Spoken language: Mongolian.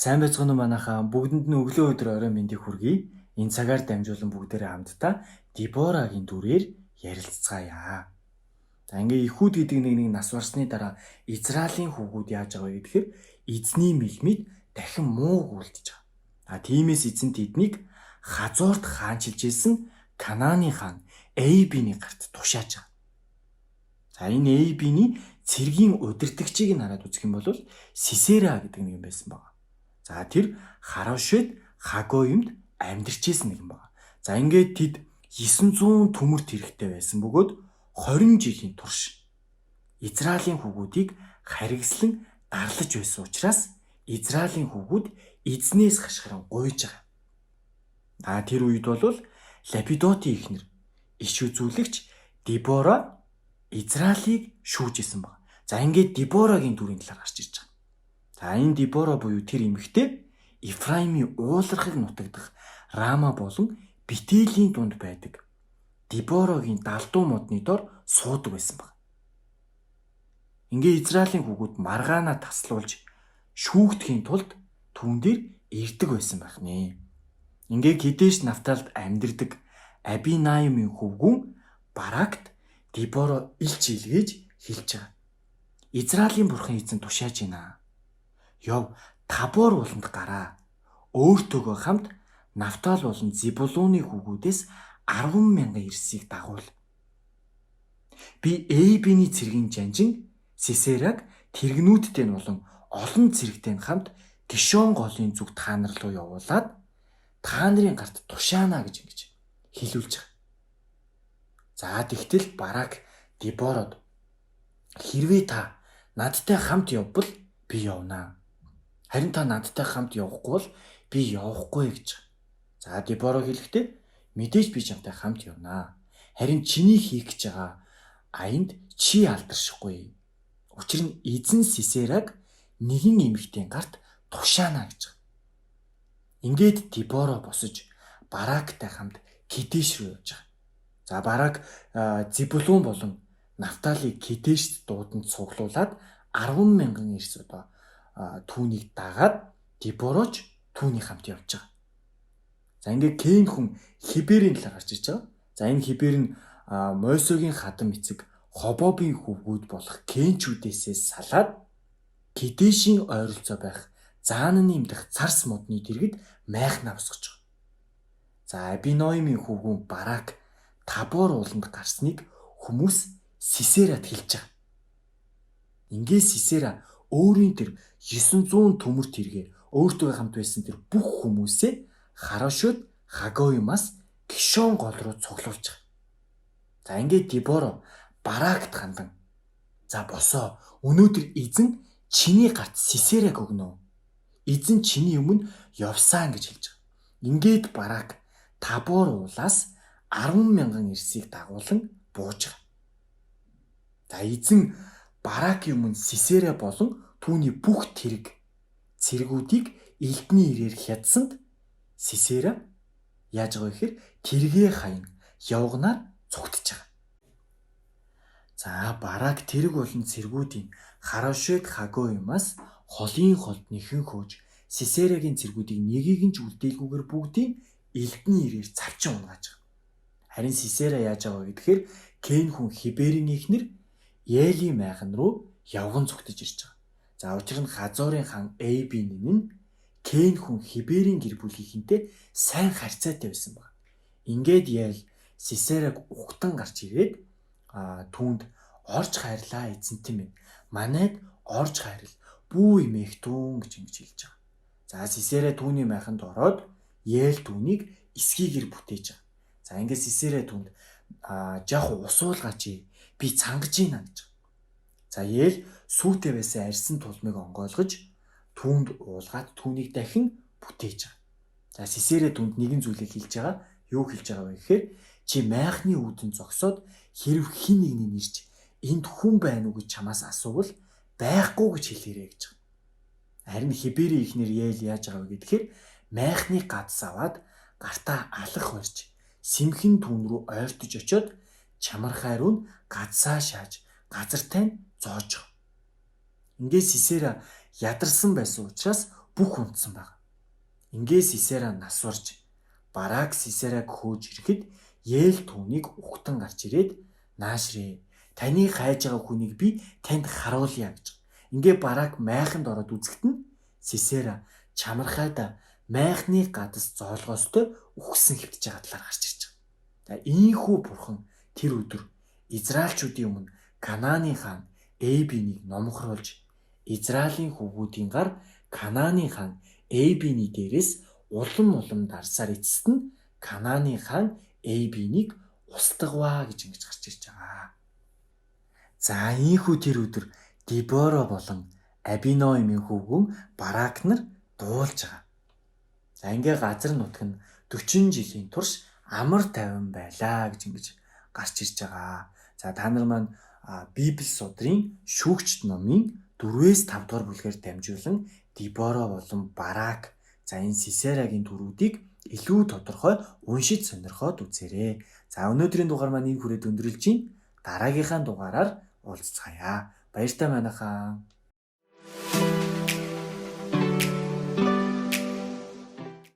Сайн байцгаана уу манайхаа бүгдэнд нь өглөө өдөр орой мэндийг хүргэе. Энэ цагаар дамжуулан бүгдээрээ хамтдаа Деборагийн дүрээр ярилцгаая. За ингээ Ихүүд гэдэг нэг нас барсны дараа Израилийн хүүгүүд яаж байгаа вэ гэхээр эзний мэлмид дахин мууг үлдэж байгаа. Тиймээс эзэн тэднийг Хазорт хаанчилж исэн Канааны хаан Эйбиний гарт тушааж байгаа. За энэ Эйбиний цэргийн удирдагчийг хараад үзэх юм бол Сисера гэдэг нэг юм байсан байна. За тэр Харошет Хагоимд амьдарч исэн нэг юм байна. За ингээд тэд 900 төмөрт хэрэгтэй байсан бөгөөд 20 жилийн турш Израилийн хүүгүүдийг харгислан дарлаж байсан учраас Израилийн хүүгүүд эзнээс хашгиран гуйж байгаа. Тэр үед бол Лапидотын эхнэр иш үзүүлэгч Дебора Израилийг шүүжсэн байна. За ингээд Деборагийн дүрийн талаар гарч ирж байгаа. За энэ Дебора буюу тэр эмэгтэй Ефраимийн уулархаг нутагдах Рама болон Битэлийн дунд байдаг Деборогийн далдуу модны дор суудаг байсан баг. Ингээ Израилийн хүүгүүд маргаана таслуулж шүүгдэхийн тулд түүн дээр ирдэг байсан байх нэ. Ингээ Кэдэш Нафталд амьдардаг Абинаимын хөвгүүн Баракт Дебора илч илгээж хэлж байгаа. Израилийн бурхан эзэн тушааж байна. Яв Табор ууланд гараа. Өөртөөгөө хамт Нафтал болон Зебулуны хүүгүүдээс 10,000 ирсийг дагуул. Би Эйбиний цэргийн жанжин Сисераг тэргнүүдтэй болон олон цэрэгтэй хамт Гишон голын зүг та нар руу явуулаад та нарын гарт тушаана гэж ингэж хэлүүлж байгаа. За тэгтэл Барак Дебород хэрвээ та надтай хамт явбал би явнаа. Харин та надтай хамт явахгүй бол би явахгүй гэж. За Дебора хэлэхдээ мэдээж би чамтай хамт явнаа. Харин чиний хийх гэж байгаа аянд чи алдаршихгүй. Учир нь эзэн Сисераг нэгэн эмэгтэй гарт тушаана гэж. Ингээд Дебора босож Барактай хамт Кэдэш рүү явж байгаа. За Барак Зебулун болон Нафталийг Кэдэшт дууданд цуглуулад 10,000 эрс түүнийг дагаад Дебороч түүний хамт явж байгаа. За ингээд Кен хүн Хиберийн талаар гарч иж байгаа. За энэ Хибер нь Мойсогийн хадам эцэг Хобобын хүүгүүд болох Кенчүүдээсээ салаад Кэдэшийн ойролцоо байх Заананы имдэх царс модны дэргэд майхнаа босгож байгаа. За Абиноимын хүүгүүн Барак Табор ууланд гарсныг хүмүүс Сисерад хэлж байгаа. Ингээд Сисера өөрийн тэр 900 төмөрт хэрэгээ өөртөө хамт байсан тэр бүх хүмүүсээ Харошет Хагоимаас Гишон гол руу цуглуулж байгаа. За ингээд Дебора Баракт хандан за босоо өнөөдөр эзэн чиний гарт Сисераг өгнө. Эзэн чиний өмнө явсаа гэж хэлж байгаа. Ингээд Барак Табор уулаас 10,000 эрсийг дагуулan бууж байгаа. За эзэн Баракийн өмнө Сисера болон түүний бүх цэргүүдийг элдний ирээр хядсанд Сисера яаж байгаа вэ гэхээр тэргээ хаян явганаар цугтж байгаа. За Барак тэрэг болон цэргүүдийн Харошет Хагоимаас холын холд нэхэн хөөж Сисерагийн цэргүүдийг нэгийг нь ч үлдээлгүйгээр бүгдийг элдний ирээр цавчин унгааж байгаа. Харин Сисера яаж байгаа вэ гэхээр Кен хүн Хиберийн эхнэр Ели майхан руу явган цугтж ирж байгаа. За учир нь Хазорын хаан Эйбин нь Кен хүн Хиберийн гэр бүлийнхэнтэй сайн харьцаатай байсан баг. Ингээд Ел Сисераг ухтан гарч ирээд түүнд орж хайрлаа эзэнтэй минь. Манайд орж хайрл бүү эмэхтүүн гэж ингэж хэлж байгаа. За Сисера түүний майханд ороод Ел түүнийг эсгийгэр бүтээж байгаа. За ингээд Сисера түүнд жах усуулгаач би цангаж ийна гэж. За Ел сүйтэй байсан арьсан тулмыг онгойлгож түүнд уулгаад түүнийг дахин бүтээж байгаа. За Сисера түүнд нэгэн зүйлийг хэлж байгаа. Юу хэлж байгаа вэ гэхээр чи майхны үүдэн зогсоод хэрв хин нэгний нэрч энд хүн байна уу гэж чамаас асуувал байхгүй гэж хэлээрэй гэж. Харин Хиберийн эхнэр Ел яаж байгаа вэ гэхээр майхны гадс аваад гартаа алах барьж сэмхэн түүн рүү ойртож очиод чамархай руу гадсаа шааж газар тань зоож. Ингээд Сисера ядарсан байсан учраас бүх унтсан баг. Ингээс Сисера нас барж Барак Сисераг хөөж ирэхэд Ел түүнийг угтан гарч ирээд наашрээ. Таны хайж байгаа хүнийг би танд харуулъя гэж. Ингээ Барак майханд ороод үзэхэд нь Сисера чамархайда майхны гадас зоолгоостой үхсэн хэвтэж байгаа талаар гарч ирж байгаа. За ийхүү бурхан тэр өдөр Израильчүүдийн өмнө Канааны хаан Эйбинийг номхоруулж Израилийн хүүгүүдийн гар Канааны хаан Эйбиний дээрээс улам дарсаар эцэст нь Канааны хаан Эйбинийг устгаваа гэж ингэж гарч ирж байгаа. За ийхүү тэр өдөр Дебора болон Абиноимын хөвгөн Барак нар дуулж байгаа. За ингээ газар нутг нь 40 жилийн турш амар тайван байлаа гэж ингэж гарч ирж байгаа. За та нар маань Библи судрын шүүгчд номын 4-5 дугаар бүлгээр дамжуулан Дебора болон Барак за энэ Сисерагийн төрүүдийг илүү тодорхой уншиж сонирхоод үзээрэй. За өнөөдрийн дугаар маань энэ хүрээд өндөрлж байна. Дараагийнхаа дугаараар уулзцаая. Баяртай манайхаа.